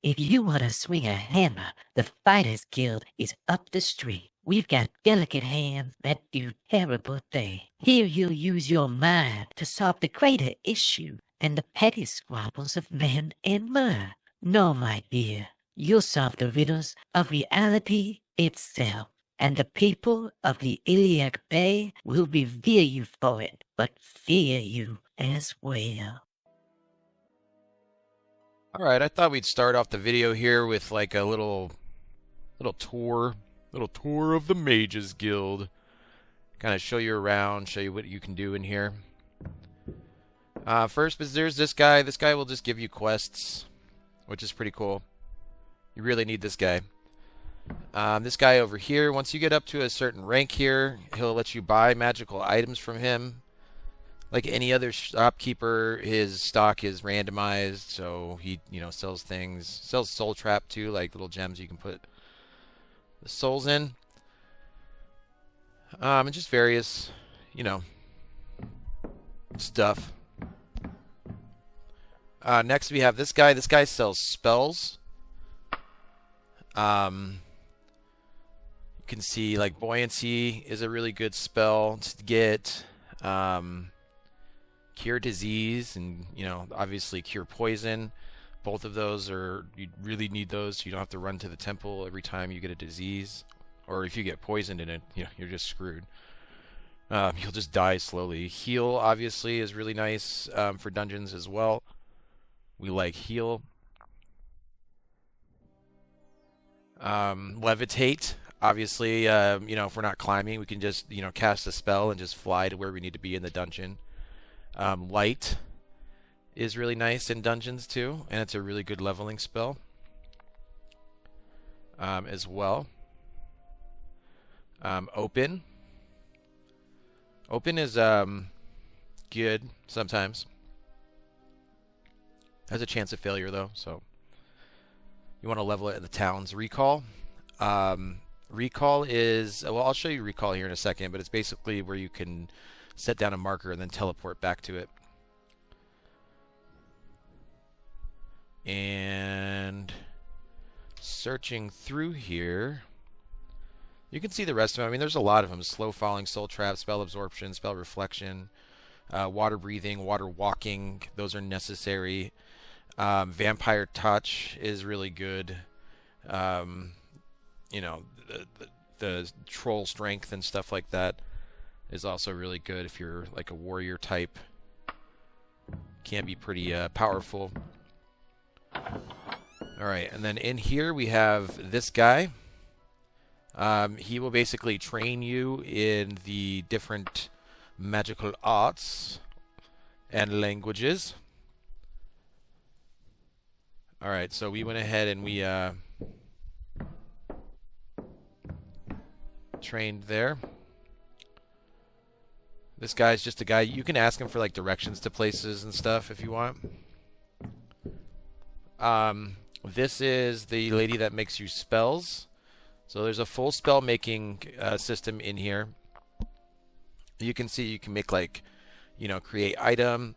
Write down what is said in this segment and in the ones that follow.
If you want to swing a hammer, the Fighters Guild is up the street. We've got delicate hands that do terrible things. Here you'll use your mind to solve the greater issue and the petty squabbles of man and man. No, my dear, you'll solve the riddles of reality itself, and the people of the Iliac Bay will revere you for it, but fear you as well. Alright, I thought we'd start off the video here with like a little tour of the Mages Guild. Kind of show you around, show you what you can do in here. First, there's this guy. This guy will just give you quests, which is pretty cool. You really need this guy. This guy over here, once you get up to a certain rank here, he'll let you buy magical items from him. Like any other shopkeeper, his stock is randomized, so he, sells things. Sells soul trap too, like little gems you can put the souls in. And just various, stuff. Next we have this guy. This guy sells spells. You can see like buoyancy is a really good spell to get. Cure disease and, obviously cure poison. Both of those you really need those so you don't have to run to the temple every time you get a disease. Or if you get poisoned in it, you're just screwed. You'll just die slowly. Heal, obviously, is really nice for dungeons as well. We like heal. Levitate. Obviously, if we're not climbing, we can just, cast a spell and just fly to where we need to be in the dungeon. Light is really nice in dungeons too, and it's a really good leveling spell as well. Open is good sometimes. Has a chance of failure though, so you want to level it in the towns. Recall. Recall is, well, I'll show you recall here in a second, but it's basically where you can set down a marker and then teleport back to it. And searching through here, you can see the rest of them. I mean, there's a lot of them. Slow falling, soul trap, spell absorption, spell reflection, water breathing, water walking. Those are necessary. Vampire touch is really good. The troll strength and stuff like that is also really good if you're like a warrior type. Can be pretty powerful. Alright, and then in here we have this guy. He will basically train you in the different magical arts and languages. Alright, so we went ahead and we trained there. This guy's just a guy. You can ask him for like directions to places and stuff if you want. This is the lady that makes you spells. So there's a full spell making system in here. You can see you can make like, create item.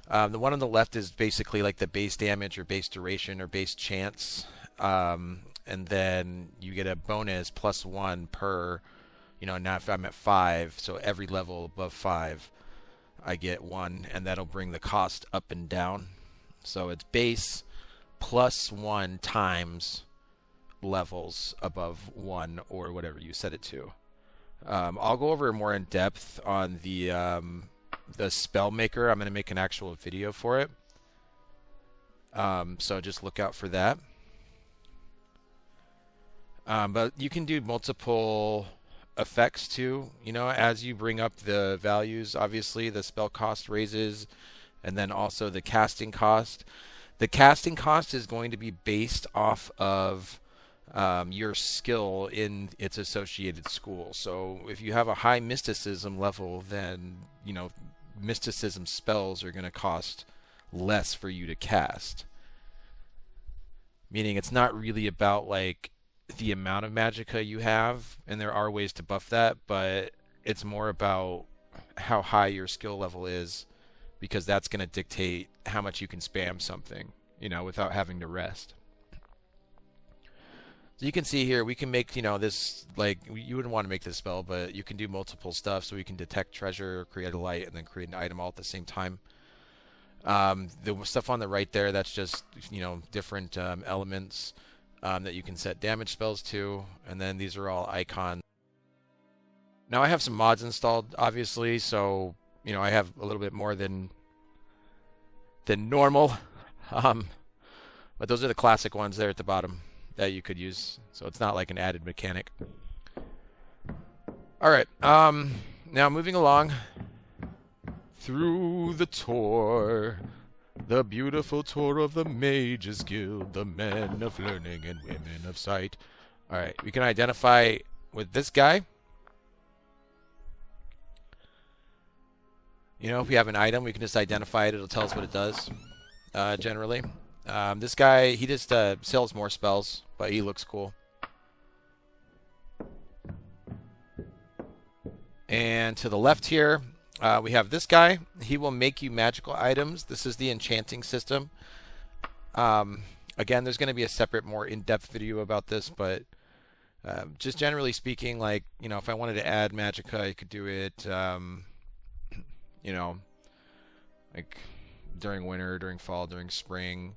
The one on the left is basically like the base damage or base duration or base chance. And then you get a bonus +1 per. Now if I'm at 5, so every level above 5, I get 1, and that'll bring the cost up and down. So it's base +1 times levels above 1 or whatever you set it to. I'll go over more in depth on the spell maker. I'm going to make an actual video for it. So just look out for that. But you can do multiple effects too, as you bring up the values. Obviously the spell cost raises, and then also the casting cost. The casting cost is going to be based off of your skill in its associated school. So if you have a high mysticism level, then mysticism spells are going to cost less for you to cast, meaning it's not really about like the amount of magicka you have, and there are ways to buff that, but it's more about how high your skill level is, because that's going to dictate how much you can spam something, without having to rest. So you can see here, we can make, this, like, you wouldn't want to make this spell, but you can do multiple stuff. So we can detect treasure, create a light, and then create an item all at the same time. The stuff on the right there, that's just, different elements that you can set damage spells to. And then these are all icons. Now I have some mods installed, obviously, so, I have a little bit more than normal. But those are the classic ones there at the bottom that you could use. So it's not like an added mechanic. All right. Now moving along through the tour, the beautiful tour of the Mages Guild, the men of learning and women of sight. All right. We can identify with this guy. If we have an item, we can just identify it. It'll tell us what it does, generally. This guy, he just sells more spells, but he looks cool. And to the left here, we have this guy. He will make you magical items. This is the enchanting system. Again, there's going to be a separate, more in-depth video about this, but just generally speaking, like, if I wanted to add magicka, I could do it, like during winter, during fall, during spring.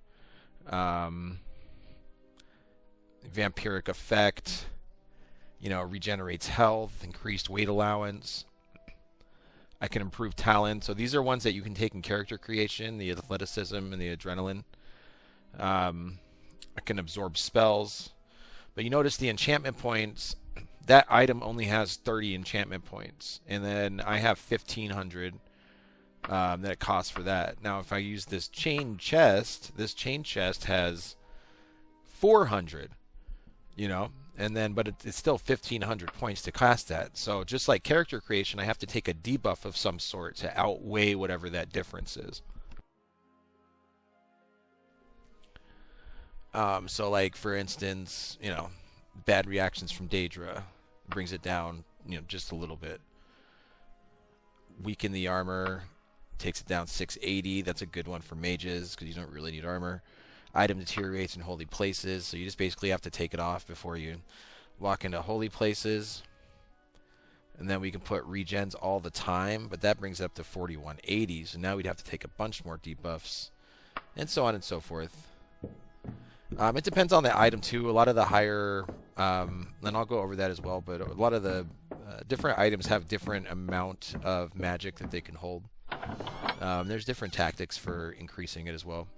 Vampiric effect, regenerates health, increased weight allowance. I can improve talent. So these are ones that you can take in character creation, the athleticism and the adrenaline. I can absorb spells. But you notice the enchantment points, that item only has 30 enchantment points. And then I have 1,500 that it costs for that. Now, if I use this chain chest has 400, and then, but it's still 1,500 points to cast that. So just like character creation, I have to take a debuff of some sort to outweigh whatever that difference is. So like, for instance, bad reactions from Daedra brings it down, just a little bit. Weaken the armor, takes it down 680. That's a good one for mages because you don't really need armor. Item deteriorates in holy places, so you just basically have to take it off before you walk into holy places. And then we can put regens all the time, but that brings it up to 4180. So now we'd have to take a bunch more debuffs, and so on and so forth. It depends on the item too. A lot of the higher, and I'll go over that as well, but a lot of the different items have different amount of magic that they can hold. There's different tactics for increasing it as well.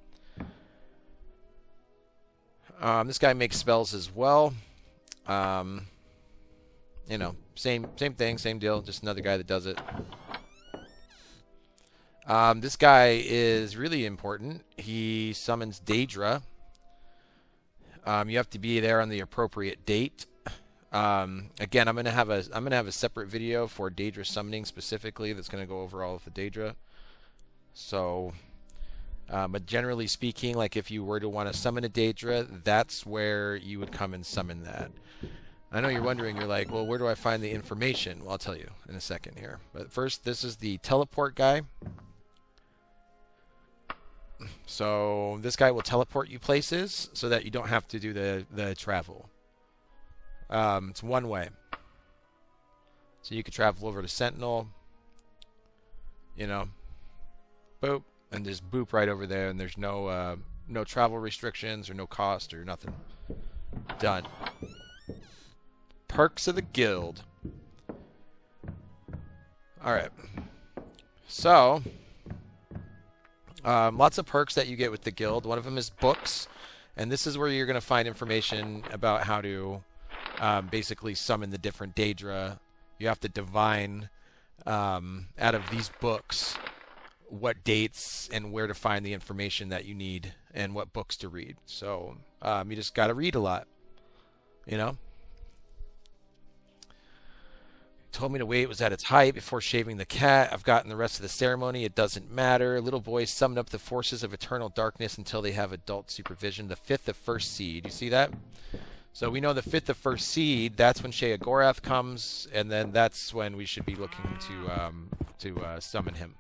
This guy makes spells as well. Same thing, same deal. Just another guy that does it. This guy is really important. He summons Daedra. You have to be there on the appropriate date. Again, I'm gonna have a separate video for Daedra summoning specifically. That's gonna go over all of the Daedra. So, but generally speaking, like if you were to want to summon a Daedra, that's where you would come and summon that. I know you're wondering. You're like, well, where do I find the information? Well, I'll tell you in a second here. But first, this is the teleport guy. So this guy will teleport you places so that you don't have to do the travel. It's one way. So you could travel over to Sentinel, boop, and just boop right over there, and there's no travel restrictions or no cost or nothing. Done. Perks of the guild. Alright. So, lots of perks that you get with the guild. One of them is books, and this is where you're going to find information about how to basically summon the different Daedra. You have to divine out of these books what dates and where to find the information that you need and what books to read. So you just got to read a lot, Told me to wait was at its height before shaving the cat. I've gotten the rest of the ceremony. It doesn't matter. Little boys summoned up the forces of eternal darkness until they have adult supervision. The 5th of first seed. You see that? So we know the 5th of first seed. That's when Sheogorath comes, and then that's when we should be looking to summon him.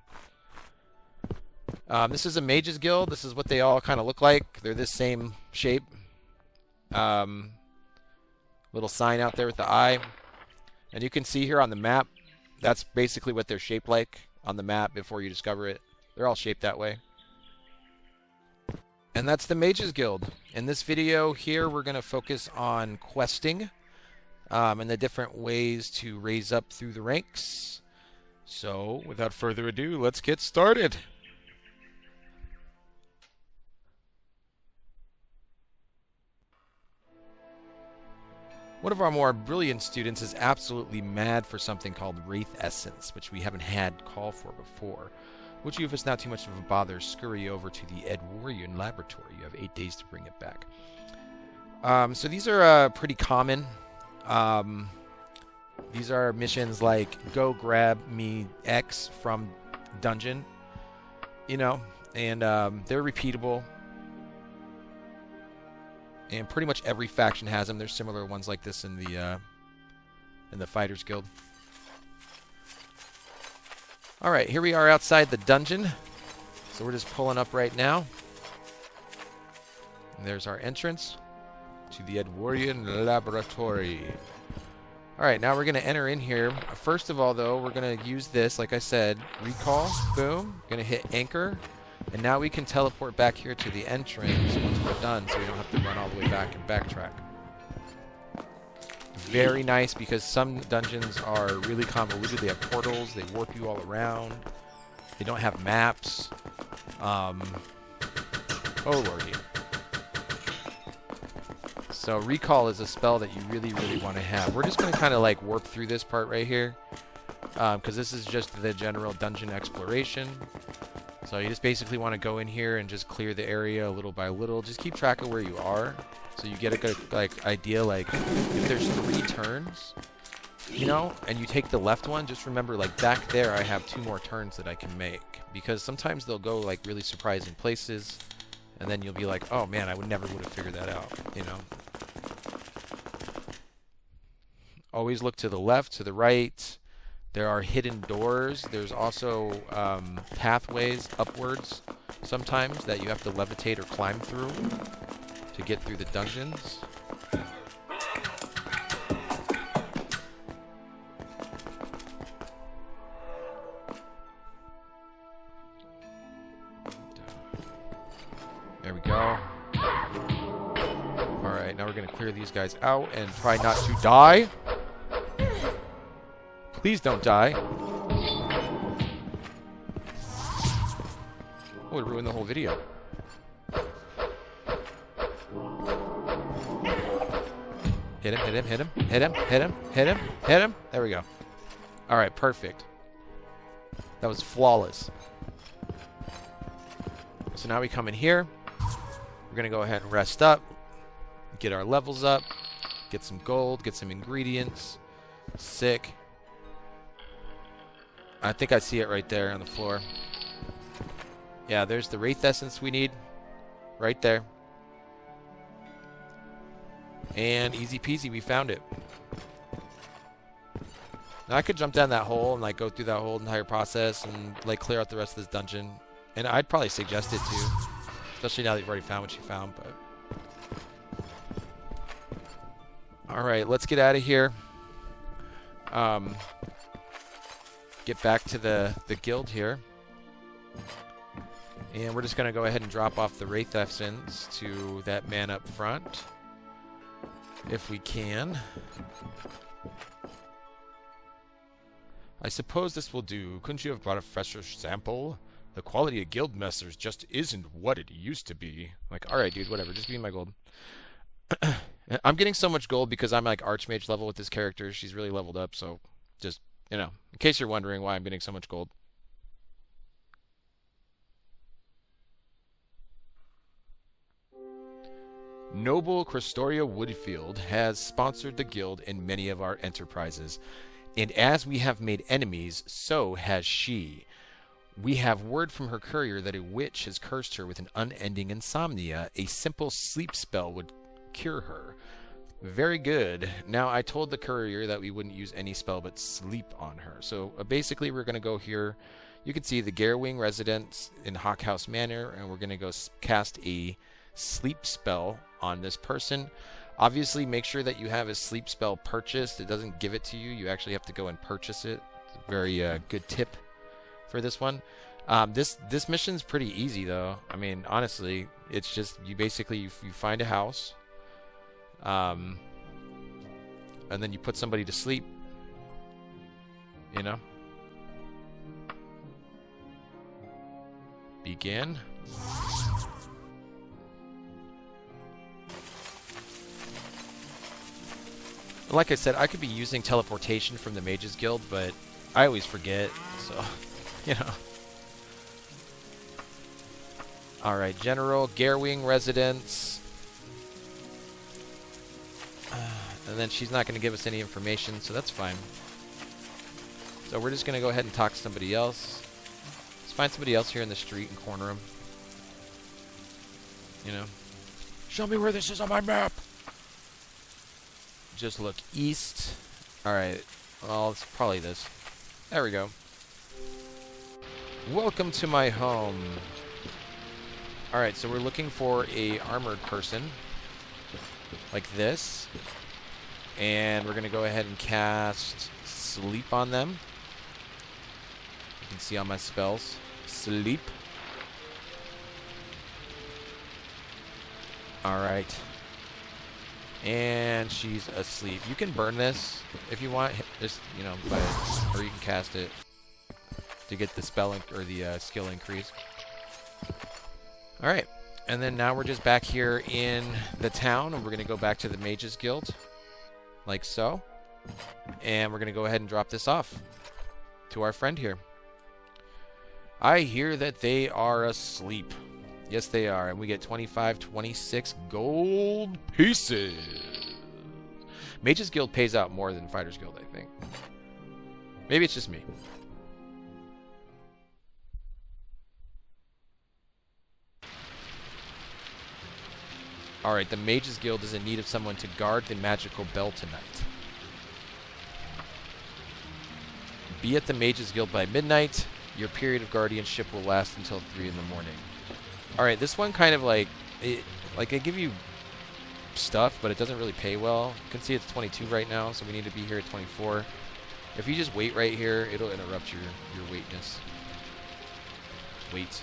This is a Mages Guild. This is what they all kind of look like. They're this same shape. Little sign out there with the eye. And you can see here on the map, that's basically what they're shaped like on the map before you discover it. They're all shaped that way. And that's the Mages Guild. In this video here, we're going to focus on questing and the different ways to raise up through the ranks. So, without further ado, let's get started. One of our more brilliant students is absolutely mad for something called Wraith Essence, which we haven't had call for before. Which, if it's not too much of a bother, scurry over to the Edwarian laboratory. You have 8 days to bring it back. So these are pretty common. These are missions like go grab me X from dungeon, you know, and they're repeatable. And pretty much every faction has them. There's similar ones like this in the Fighters Guild. All right, here we are outside the dungeon. So we're just pulling up right now. And there's our entrance to the Edwarian laboratory. All right, now we're going to enter in here. First of all, though, we're going to use this, like I said, recall, boom. Going to hit anchor. And now we can teleport back here to the entrance once we're done, so we don't have to run all the way back and backtrack. Very nice, because some dungeons are really convoluted. They have portals. They warp you all around. They don't have maps. Oh, lordy. So recall is a spell that you really, really want to have. We're just going to kind of like warp through this part right here, because this is just the general dungeon exploration. So you just basically want to go in here and just clear the area little by little. Just keep track of where you are, so you get a good idea. Like if there's 3 turns, you know, and you take the left one, just remember like back there I have 2 more turns that I can make, because sometimes they'll go like really surprising places, and then you'll be like, oh man, I never would have figured that out, you know. Always look to the left, to the right. There are hidden doors. There's also pathways upwards sometimes that you have to levitate or climb through to get through the dungeons. There we go. Alright, now we're going to clear these guys out and try not to die. Please don't die. Oh, it ruined the whole video. Hit him, hit him, hit him, hit him, hit him, hit him, hit him. There we go. Alright, perfect. That was flawless. So now we come in here. We're going to go ahead and rest up. Get our levels up. Get some gold. Get some ingredients. Sick. I think I see it right there on the floor. Yeah, there's the Wraith Essence we need. Right there. And easy peasy, we found it. Now I could jump down that hole and like go through that whole entire process and like clear out the rest of this dungeon. And I'd probably suggest it too. Especially now that you've already found what you found, but... Alright, let's get out of here. Get back to the guild here. And we're just going to go ahead and drop off the Wraith Essence to that man up front. If we can. I suppose this will do. Couldn't you have brought a fresher sample? The quality of guild messers just isn't what it used to be. Like, alright dude, whatever, just give me my gold. I'm getting so much gold because I'm like Archmage level with this character. She's really leveled up, so just, you know, in case you're wondering why I'm getting so much gold. Noble Crestoria Woodfield has sponsored the guild in many of our enterprises, and as we have made enemies, so has she. We have word from her courier that a witch has cursed her with an unending insomnia. A simple sleep spell would cure her. Very good. Now, I told the courier that we wouldn't use any spell but sleep on her. So, basically, we're going to go here. You can see the Garewing residence in Hawkhouse Manor, and we're going to go cast a sleep spell on this person. Obviously, make sure that you have a sleep spell purchased. It doesn't give it to you. You actually have to go and purchase it. It's a very good tip for this one. This mission's pretty easy, though. I mean, honestly, it's just you basically you find a house, and then you put somebody to sleep. You know. Begin. Like I said, I could be using teleportation from the Mages Guild, but I always forget, so, you know. Alright, General, Garewing Residence. And then she's not going to give us any information, so that's fine. So we're just going to go ahead and talk to somebody else. Let's find somebody else here in the street and corner them. You know. Show me where this is on my map! Just look east. Alright. Well, it's probably this. There we go. Welcome to my home. Alright, so we're looking for a armored person. Like this. And we're going to go ahead and cast Sleep on them. You can see on my spells. Sleep. Alright. And she's asleep. You can burn this if you want. Just, you know, or you can cast it to get the spell or the skill increase. All right, and then now we're just back here in the town, and we're gonna go back to the Mages Guild, like so, and we're gonna go ahead and drop this off to our friend here. I hear that they are asleep. Yes, they are. And we get 26 gold pieces. Mages Guild pays out more than Fighters Guild, I think. Maybe it's just me. Alright, the Mages Guild is in need of someone to guard the magical bell tonight. Be at the Mages Guild by midnight. Your period of guardianship will last until 3 in the morning. Alright, this one kind of like they give you stuff, but it doesn't really pay well. You can see it's 22 right now, so we need to be here at 24. If you just wait right here, it'll interrupt your waitness. Just wait.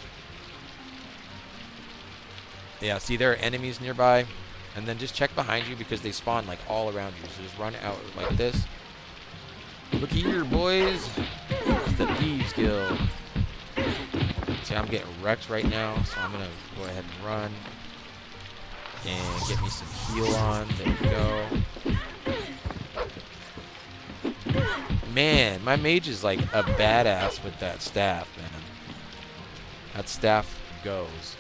Yeah, see there are enemies nearby, and then just check behind you because they spawn like all around you. So just run out like this. Looky here, boys. It's the Thieves Guild. See, I'm getting wrecked right now, so I'm going to go ahead and run. And get me some heal on. There we go. Man, my mage is like a badass with that staff, man. That staff goes.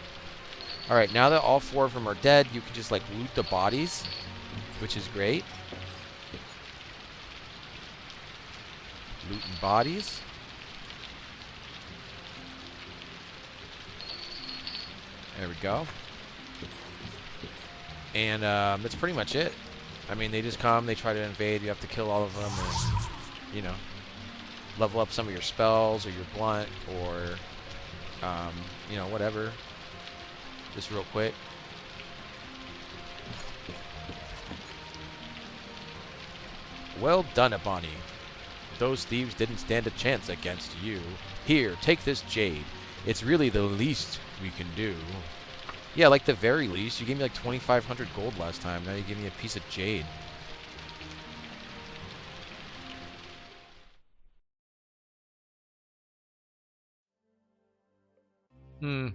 Alright, now that all 4 of them are dead, you can just like loot the bodies, which is great. Looting bodies. There we go. And that's pretty much it. I mean, they just come, they try to invade, you have to kill all of them, and, you know, level up some of your spells, or your blunt, or, you know, whatever. Just real quick. Well done, Ebony. Those thieves didn't stand a chance against you. Here, take this jade. It's really the least we can do. Yeah, like the very least. You gave me like 2,500 gold last time. Now you give me a piece of jade.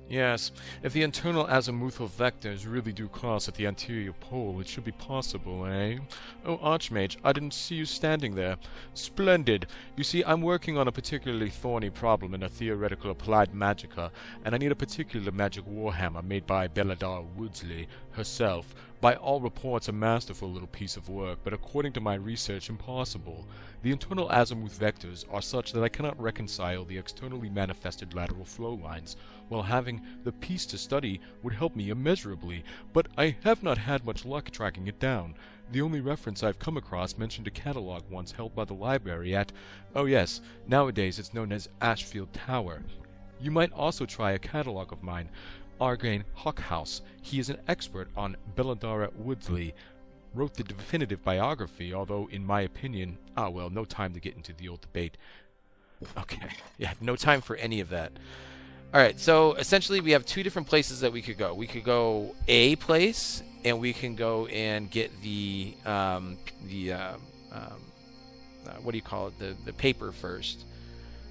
Yes. If the internal azimuthal vectors really do cross at the anterior pole, it should be possible, eh? Oh, Archmage, I didn't see you standing there. Splendid. You see, I'm working on a particularly thorny problem in a theoretical applied magica, and I need a particular magic warhammer made by Belladar Woodsley herself. By all reports, a masterful little piece of work, but according to my research, impossible. The internal azimuth vectors are such that I cannot reconcile the externally manifested lateral flow lines, while having the piece to study would help me immeasurably, but I have not had much luck tracking it down. The only reference I've come across mentioned a catalog once held by the library at, oh yes, nowadays it's known as Ashfield Tower. You might also try a catalog of mine, Argain Hawkhouse. He is an expert on Belladara Woodsley. wrote the definitive biography, although in my opinion, well, no time to get into the old debate. Okay, yeah, no time for any of that. All right, so essentially we have two different places that we could go. We could go a place, and we can go and get the what do you call it? The paper first.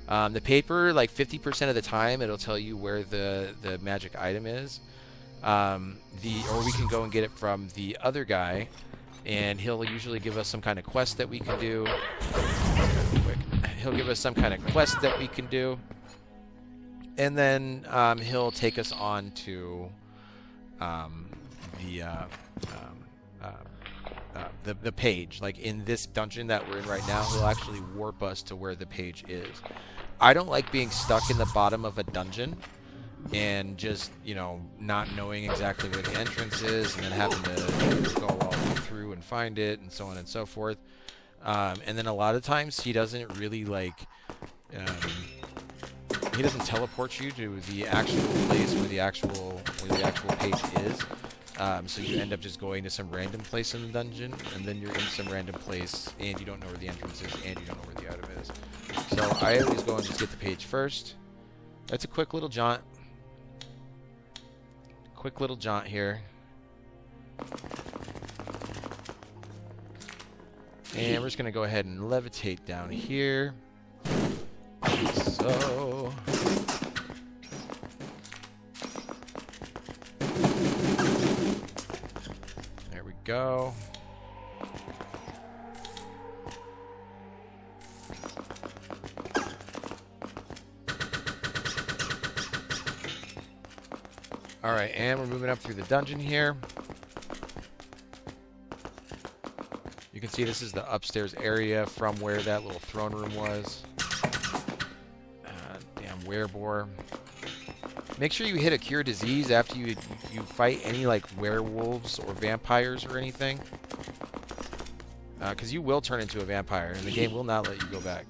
The paper, like 50% of the time, it'll tell you where the magic item is. Or we can go and get it from the other guy, and he'll usually give us some kind of quest that we can do. He'll give us some kind of quest that we can do, and then he'll take us on to the page. Like in this dungeon that we're in right now, he'll actually warp us to where the page is. I don't like being stuck in the bottom of a dungeon and just, you know, not knowing exactly where the entrance is, and then having to go all the way through and find it, and so on and so forth. And then a lot of times he doesn't really like, he doesn't teleport you to the actual place where the actual page is. So you end up just going to some random place in the dungeon, and then you're in some random place, and you don't know where the entrance is, and you don't know where the item is. So I always go and just get the page first. That's a quick little jaunt. Quick little jaunt here. And we're just going to go ahead and levitate down here. So... there we go. Alright, and we're moving up through the dungeon here. You can see this is the upstairs area from where that little throne room was. Damn werebore. Make sure you hit a cure disease after you fight any like werewolves or vampires or anything. Because you will turn into a vampire, and the game will not let you go back.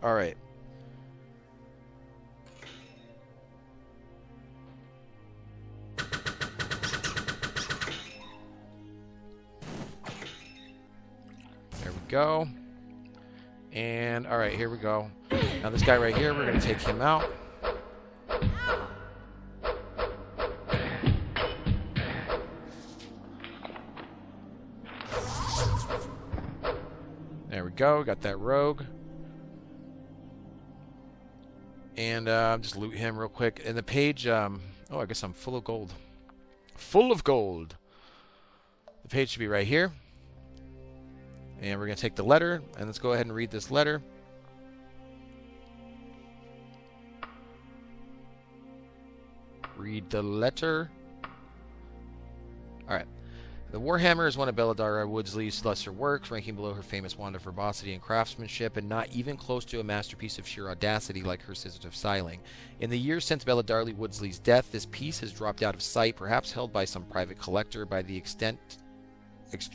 Alright. Go. And alright, here we go. Now this guy right here, we're going to take him out. There we go, got that rogue. And just loot him real quick. And the page, oh, I guess I'm full of gold. Full of gold. The page should be right here. And we're going to take the letter, and let's go ahead and read this letter. Read the letter. Alright. The Warhammer is one of Belladara Woodsley's lesser works, ranking below her famous wand of verbosity and craftsmanship, and not even close to a masterpiece of sheer audacity like her Scissors of Siling. In the years since Belladara Woodsley's death, this piece has dropped out of sight, perhaps held by some private collector. By the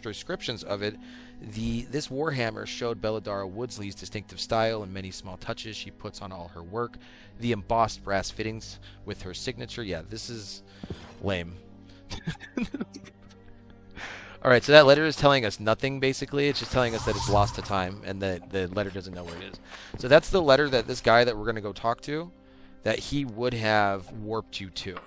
descriptions of it, this Warhammer showed Belladara Woodsley's distinctive style and many small touches she puts on all her work. The embossed brass fittings with her signature. Yeah, this is lame. Alright, so that letter is telling us nothing, basically. It's just telling us that it's lost to time, and that the letter doesn't know where it is. So that's the letter that this guy that we're going to go talk to, that he would have warped you to.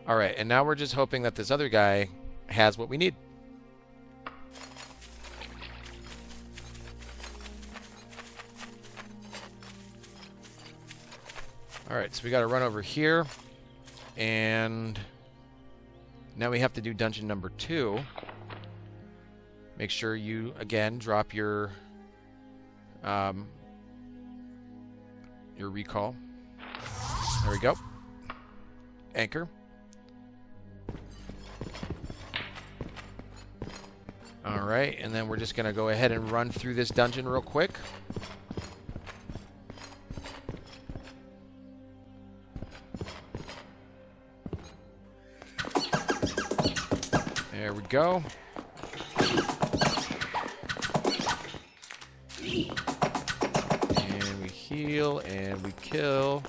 Alright, and now we're just hoping that this other guy has what we need. Alright, so we gotta run over here. And now we have to do dungeon number 2. Make sure you, again, drop your recall. There we go. Anchor. Alright, and then we're just going to go ahead and run through this dungeon real quick. There we go. heal, and we kill.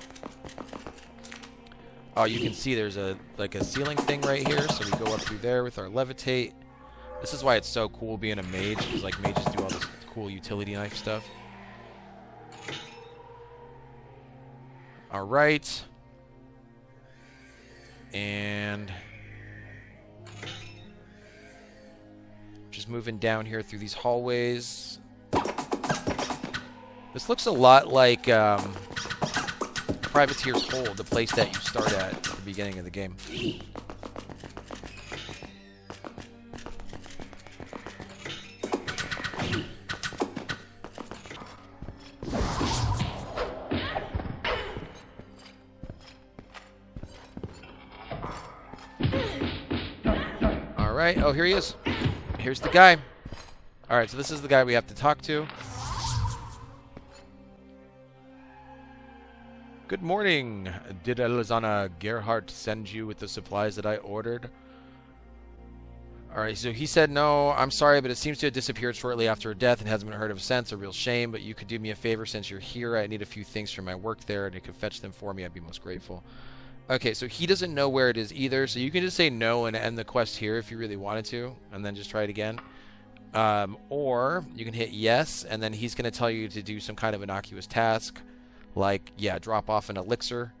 Oh, you can see there's a ceiling thing right here, so we go up through there with our levitate. This is why it's so cool being a mage, because like mages do all this cool utility knife stuff. All right. And just moving down here through these hallways. This looks a lot like Privateer's Hold, the place that you start at the beginning of the game. Alright, oh, here he is. Here's the guy. Alright, so this is the guy we have to talk to. Good morning. Did Elizana Gerhardt send you with the supplies that I ordered? Alright, so he said no. I'm sorry, but it seems to have disappeared shortly after her death and hasn't been heard of since. A real shame, but you could do me a favor since you're here. I need a few things for my work there, and you could fetch them for me. I'd be most grateful. Okay, so he doesn't know where it is either, so you can just say no and end the quest here if you really wanted to, and then just try it again. Or you can hit yes, and then he's going to tell you to do some kind of innocuous task, like, yeah, drop off an elixir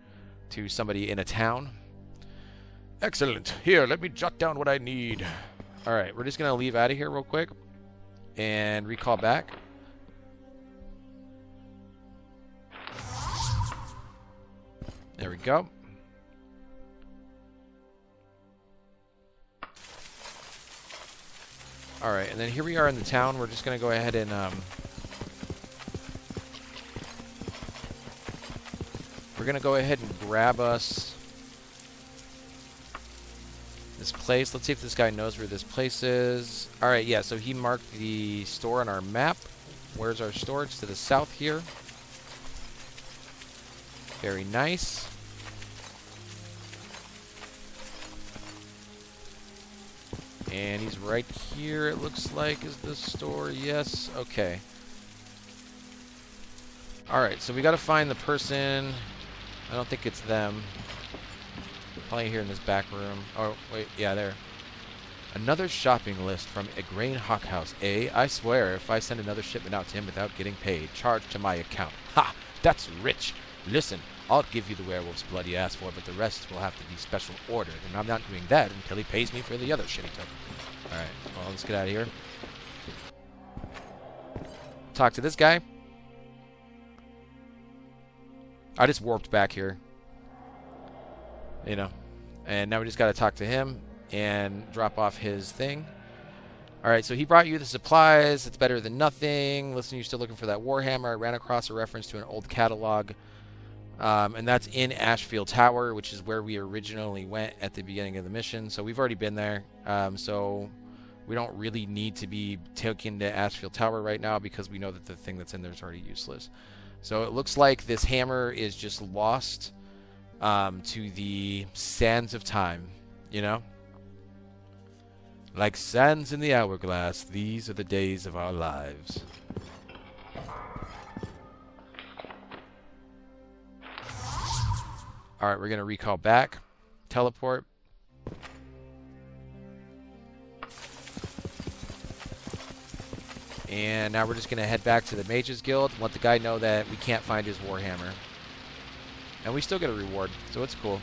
to somebody in a town. Excellent. Here, let me jot down what I need. All right, we're just going to leave out of here real quick and recall back. There we go. Alright, and then here we are in the town. We're just going to go ahead and we're going to go ahead and grab us this place. Let's see if this guy knows where this place is. Alright, yeah, so he marked the store on our map. Where's our store? It's to the south here. Very nice. And he's right here, it looks like, is the store. Yes, okay. Alright, so we gotta find the person. I don't think it's them. Probably here in this back room. Oh, wait, yeah, there. Another shopping list from Igraine Hawkhouse. I swear, if I send another shipment out to him without getting paid, charged to my account. Ha! That's rich! Listen, I'll give you the werewolf's blood he asked for, but the rest will have to be special ordered, and I'm not doing that until he pays me for the other shit he took. Alright, well, let's get out of here. Talk to this guy. I just warped back here. You know. And now we just gotta talk to him and drop off his thing. Alright, so he brought you the supplies. It's better than nothing. Listen, you're still looking for that Warhammer. I ran across a reference to an old catalog. And that's in Ashfield Tower, which is where we originally went at the beginning of the mission. So we've already been there. So we don't really need to be taken to Ashfield Tower right now because we know that the thing that's in there is already useless. So it looks like this hammer is just lost to the sands of time, you know? Like sands in the hourglass, these are the days of our lives. Alright, we're going to recall back. Teleport. And now we're just going to head back to the Mage's Guild and let the guy know that we can't find his Warhammer. And we still get a reward, so it's cool.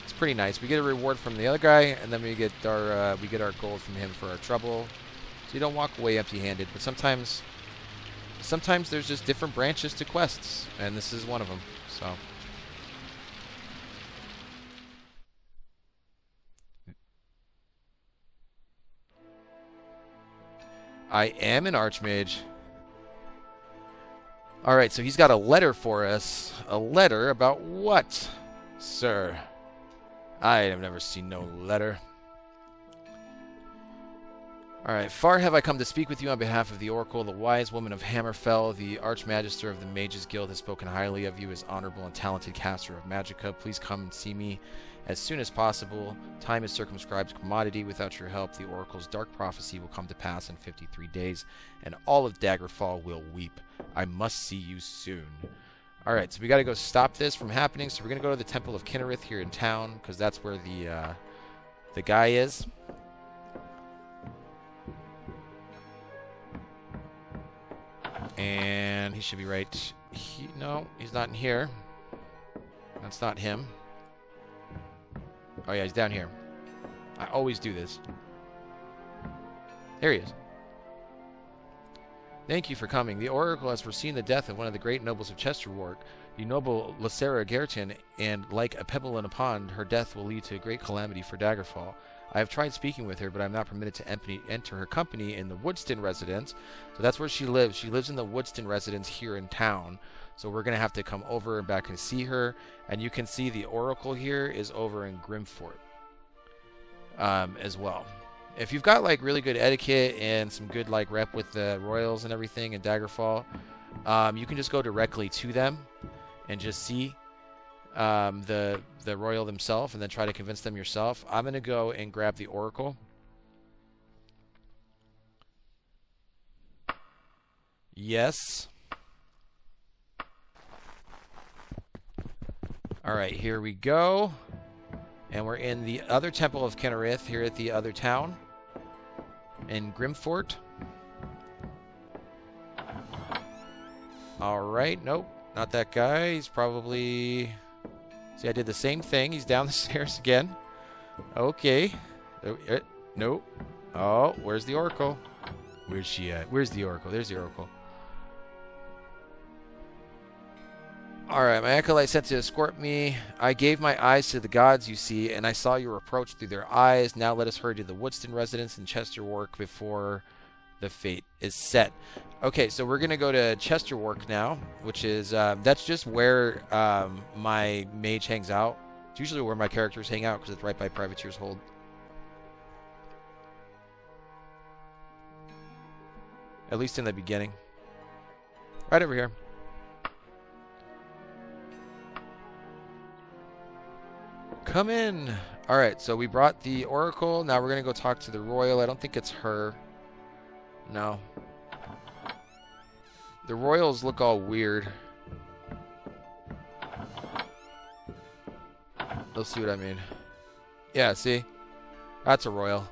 It's pretty nice. We get a reward from the other guy, and then we get our gold from him for our trouble. So you don't walk away empty-handed, but sometimes there's just different branches to quests, and this is one of them. So I am an Archmage. Alright, so he's got a letter for us. A letter about what, sir? I have never seen no letter. Alright, far have I come to speak with you on behalf of the Oracle, the wise woman of Hammerfell. The Archmagister of the Mages Guild has spoken highly of you as honorable and talented caster of Magicka. Please come and see me as soon as possible. Time is circumscribed commodity. Without your help, the Oracle's dark prophecy will come to pass in 53 days, and all of Daggerfall will weep. I must see you soon. Alright, so we gotta go stop this from happening, so we're gonna go to the Temple of Kinnereth here in town, because that's where the guy is. And he should be right... No, he's not in here. That's not him. Oh yeah, he's down here. I always do this. There he is. Thank you for coming. The Oracle has foreseen the death of one of the great nobles of Chesterwark, the noble Lacera Gerton, and like a pebble in a pond, her death will lead to a great calamity for Daggerfall. I have tried speaking with her, but I am not permitted to enter her company in the Woodston residence. So that's where she lives. She lives in the Woodston residence here in town. So we're going to have to come over and back and see her. And you can see the Oracle here is over in Grimfort as well. If you've got like really good etiquette and some good like rep with the royals and everything in Daggerfall, you can just go directly to them and just see the royal themselves and then try to convince them yourself. I'm going to go and grab the Oracle. Yes. Alright, here we go. And we're in the other Temple of Kinnereth here at the other town in Grimfort. Alright, nope, not that guy. He's probably... See, I did the same thing. He's down the stairs again. Okay. Nope. Oh, where's the Oracle? Where's she at? Where's the Oracle? There's the Oracle. Alright, my acolyte sent to escort me. I gave my eyes to the gods, you see, and I saw your approach through their eyes. Now let us hurry to the Woodston residence in Chesterwark before the fate is set. Okay, so we're going to go to Chesterwark now, which is, that's just where my mage hangs out. It's usually where my characters hang out because it's right by Privateer's Hold. At least in the beginning. Right over here. Come in. Alright, so we brought the Oracle. Now we're going to go talk to the Royal. I don't think it's her. No. The Royals look all weird. You'll see what I mean. Yeah, see? That's a Royal.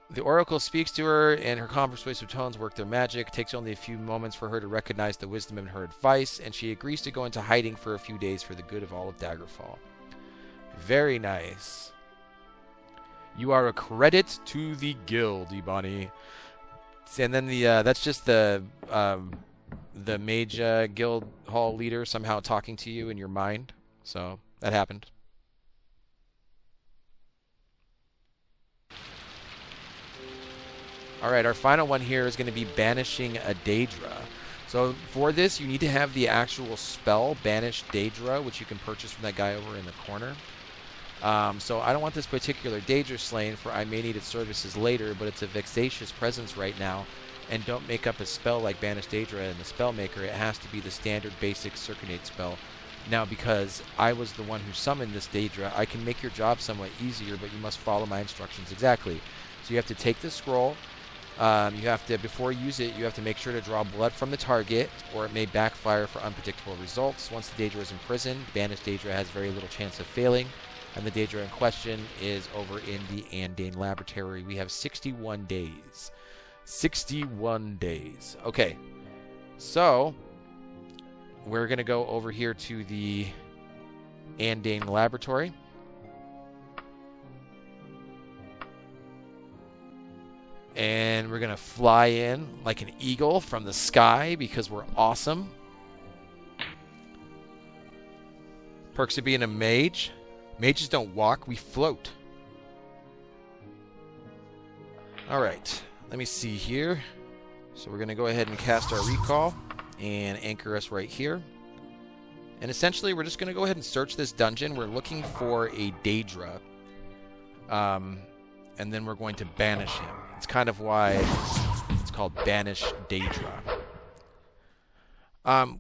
The Oracle speaks to her, and her calm, persuasive tones work their magic. It takes only a few moments for her to recognize the wisdom in her advice, and she agrees to go into hiding for a few days for the good of all of Daggerfall. Very nice. You are a credit to the guild, Ibani. And then the that's just the Mage guild hall leader somehow talking to you in your mind. So that happened. Alright, our final one here is going to be banishing a Daedra. So for this, you need to have the actual spell, Banish Daedra, which you can purchase from that guy over in the corner. So I don't want this particular Daedra slain, for I may need its services later, but it's a vexatious presence right now. And don't make up a spell like Banish Daedra in the Spellmaker. It has to be the standard basic Circunate spell. Now, because I was the one who summoned this Daedra, I can make your job somewhat easier, but you must follow my instructions exactly. So you have to take the scroll. You have to, before you use it, you have to make sure to draw blood from the target, or it may backfire for unpredictable results. Once the Daedra is imprisoned, Banished Daedra has very little chance of failing, and the Daedra in question is over in the Andane Laboratory. We have 61 days. 61 days. Okay, so we're going to go over here to the Andane Laboratory. And we're going to fly in like an eagle from the sky because we're awesome. Perks of being a mage. Mages don't walk, we float. Alright, let me see here. So we're going to go ahead and cast our recall and anchor us right here. And essentially we're just going to go ahead and search this dungeon. We're looking for a Daedra. And then we're going to banish him. It's kind of why it's called Banish Daedra.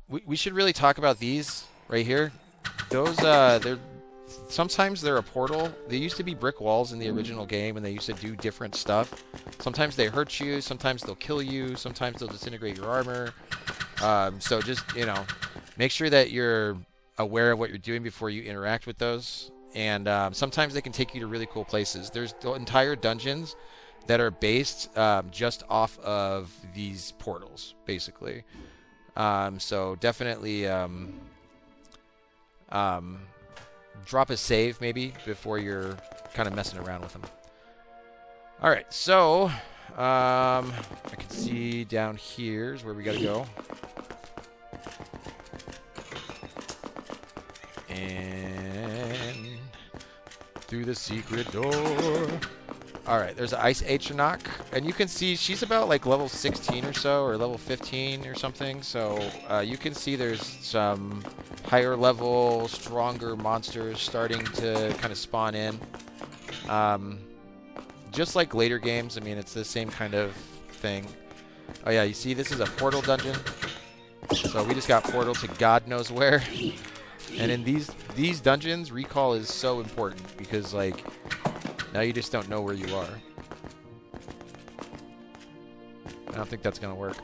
We should really talk about these right here. Those, sometimes they're a portal. They used to be brick walls in the original game, and they used to do different stuff. Sometimes they hurt you. Sometimes they'll kill you. Sometimes they'll disintegrate your armor. So just, make sure that you're aware of what you're doing before you interact with those. And sometimes they can take you to really cool places. There's entire dungeons that are based just off of these portals, basically. So definitely drop a save maybe before you're kind of messing around with them. All right, so I can see down here is where we gotta go. And through the secret door. All right, there's an Ice Atronach, and you can see she's about like level 16 or so, or level 15 or something. So you can see there's some higher level, stronger monsters starting to kind of spawn in. Just like later games, I mean, it's the same kind of thing. Oh yeah, you see this is a portal dungeon. So we just got portal to God knows where. And in these dungeons, recall is so important because like now you just don't know where you are. I don't think that's gonna work.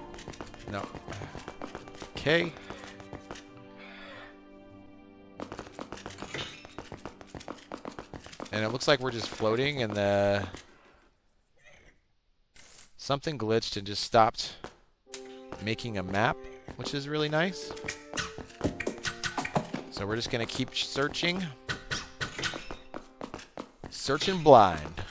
No. Okay. And it looks like we're just floating, and something glitched and just stopped making a map, which is really nice. So we're just gonna keep searching. Searching blind.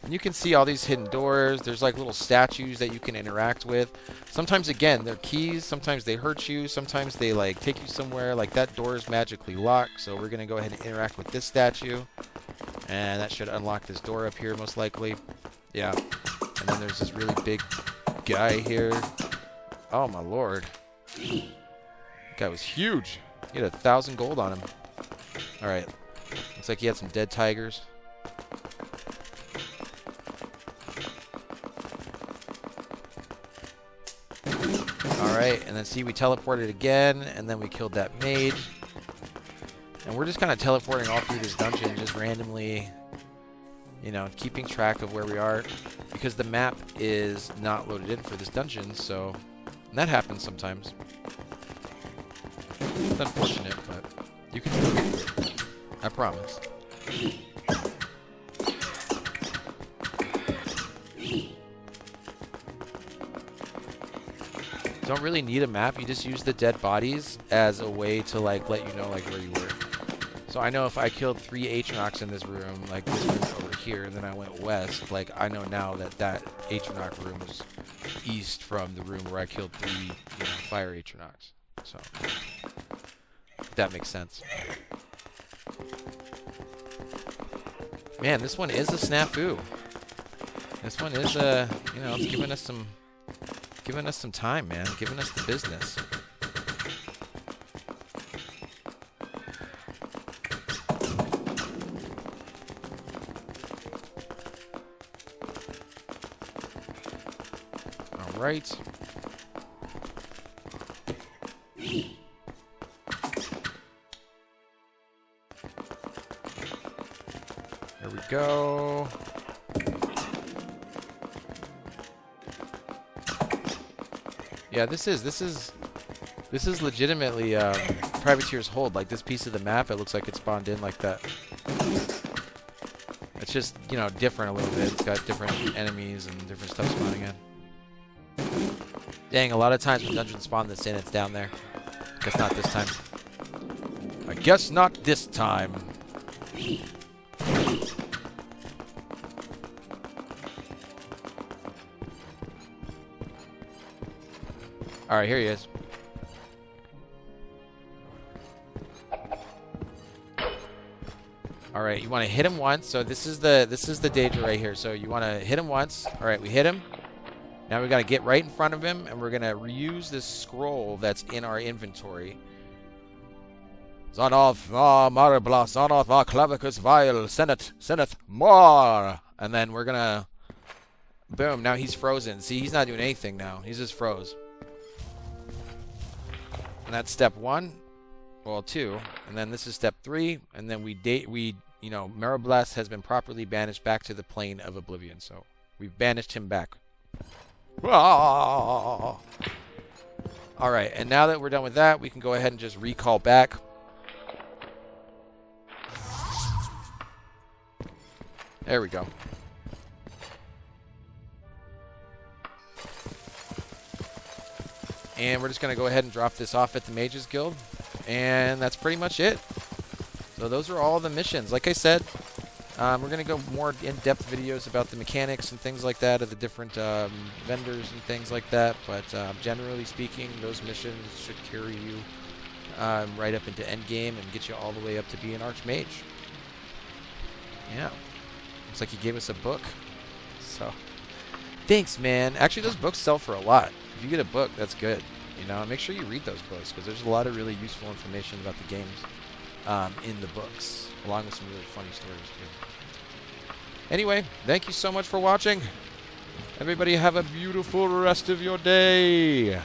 And you can see all these hidden doors. There's like little statues that you can interact with. Sometimes, again, they're keys. Sometimes they hurt you. Sometimes they like take you somewhere. Like that door is magically locked. So we're gonna go ahead and interact with this statue. And that should unlock this door up here most likely. Yeah. And then there's this really big guy here. Oh my lord. That guy was huge. He had 1,000 gold on him. Alright. Looks like he had some dead tigers. Alright, and then see we teleported again, and then we killed that mage. And we're just kind of teleporting all through this dungeon, just randomly, keeping track of where we are. Because the map is not loaded in for this dungeon, so that happens sometimes. It's unfortunate, but you can still get through it. I promise. Don't really need a map. You just use the dead bodies as a way to like let you know like where you were. So I know if I killed 3 Atronachs in this room, like this room over here, and then I went west, like I know now that that Atronach room was east from the room where I killed 3 fire Atronachs. So if that makes sense. Man, this one is a snafu. This one is it's giving us some time, man. Giving us the business. All right. There we go. Yeah, this is legitimately Privateer's Hold. Like this piece of the map, it looks like it spawned in like that. It's just different a little bit. It's got different enemies and different stuff spawning in. Dang, a lot of times when dungeons spawn this in, it's down there. Guess not this time. I guess not this time. All right, here he is. All right, you want to hit him once. So this is the danger right here. So you want to hit him once. All right, we hit him. Now we got to get right in front of him, and we're gonna reuse this scroll that's in our inventory. Zonoth Marabla, Zonoth Clavicus Vile, Seneth more. And then we're gonna boom. Now he's frozen. See, he's not doing anything now. He's just froze. And that's step 1. well, 2, and then this is step 3, and then Marablast has been properly banished back to the plane of oblivion, so we've banished him back. Ah! All right, and now that we're done with that, we can go ahead and just recall back. There we go. And we're just going to go ahead and drop this off at the Mages Guild. And that's pretty much it. So those are all the missions. Like I said, we're going to go more in-depth videos about the mechanics and things like that of the different vendors and things like that. But generally speaking, those missions should carry you right up into endgame and get you all the way up to be an Archmage. Yeah. Looks like he gave us a book. So, thanks, man. Actually, those books sell for a lot. If you get a book, that's good. You know, make sure you read those books because there's a lot of really useful information about the games in the books, along with some really funny stories too. Anyway, thank you so much for watching. Everybody have a beautiful rest of your day.